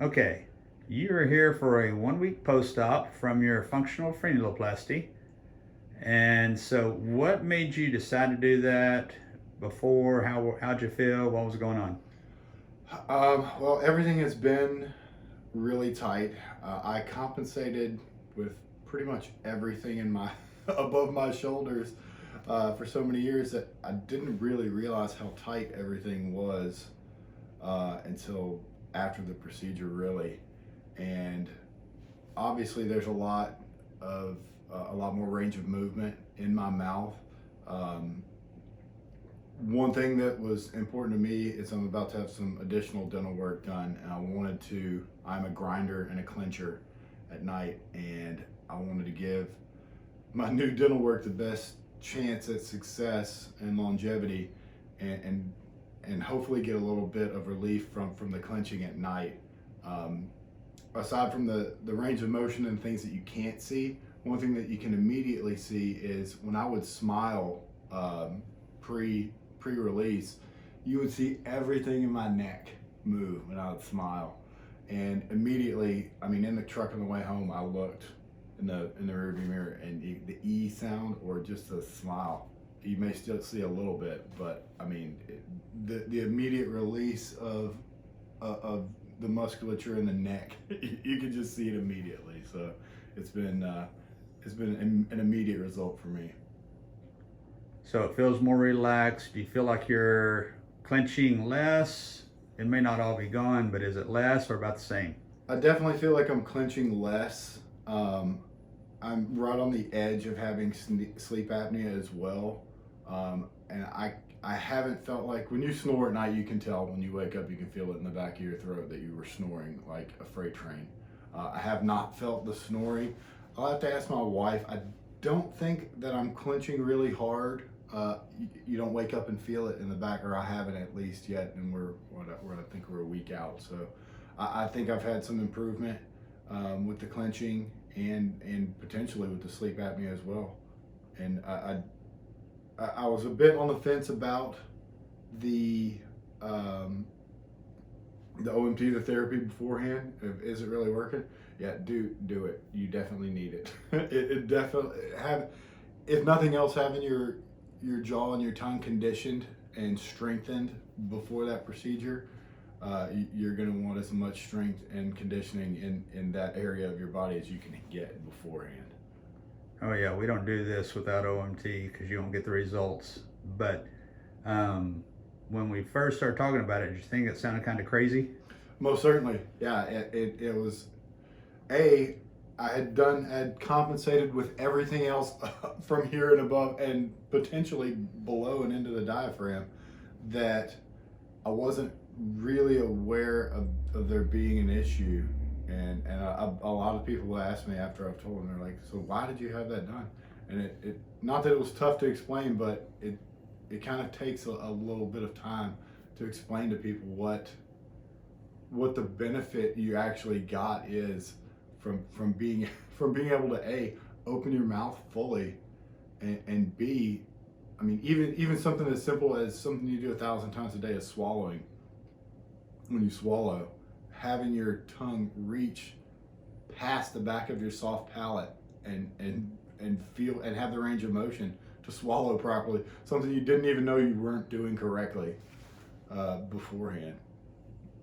Okay, you are here for a 1 week post-op from your functional frenuloplasty. And so what made you decide to do that before? How'd you feel? What was going on? Well, everything has been really tight. I compensated with pretty much everything in my above my shoulders for so many years that I didn't really realize how tight everything was until after the procedure, really. And obviously, there's a lot more range of movement in my mouth. Um, One thing that was important to me is I'm about to have some additional dental work done, and I'm a grinder and a clincher at night, and I wanted to give my new dental work the best chance at success and longevity, and and hopefully get a little bit of relief from the clenching at night. Um, Aside from the range of motion and things that you can't see, one thing that you can immediately see is when I would smile pre-release, you would see everything in my neck move when I would smile. And immediately, I mean, in the truck on the way home, I looked in the rearview mirror, and the E sound or just a smile, you may still see a little bit, but I mean, the immediate release of the musculature in the neck, you can just see it immediately. So it's been an immediate result for me. So it feels more relaxed. Do you feel like you're clenching less? It may not all be gone, but is it less or about the same? I definitely feel like I'm clenching less. I'm right on the edge of having sleep apnea as well, and I haven't felt like when you snore at night, you can tell when you wake up, you can feel it in the back of your throat that you were snoring like a freight train. I have not felt the snoring. I'll have to ask my wife. I don't think that I'm clenching really hard. You don't wake up and feel it in the back, or I haven't at least yet, and I think we're a week out. So I think I've had some improvement with the clenching and potentially with the sleep apnea as well. And I was a bit on the fence about the OMT, the therapy beforehand. Is it really working? Yeah, do it. You definitely need it. It definitely if nothing else, having your jaw and your tongue conditioned and strengthened before that procedure, you're going to want as much strength and conditioning in that area of your body as you can get beforehand. Oh yeah, we don't do this without OMT because you don't get the results. But when we first started talking about it, did you think it sounded kind of crazy? Most certainly, yeah. It was I had compensated with everything else from here and above, and potentially below and into the diaphragm, that I wasn't really aware of there being an issue. And a lot of people will ask me after I've told them, they're like, so why did you have that done? And it not that it was tough to explain, but it kind of takes a little bit of time to explain to people what the benefit you actually got is from being able to A, open your mouth fully, and B, I mean, even something as simple as something you do 1,000 times a day is swallowing. When you swallow, having your tongue reach past the back of your soft palate and feel and have the range of motion to swallow properly, something you didn't even know you weren't doing correctly beforehand.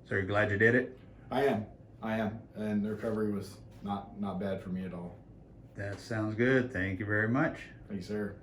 So you're glad you did it? I am, and the recovery was not bad for me at all. That sounds good. Thank you very much. Thank you, sir.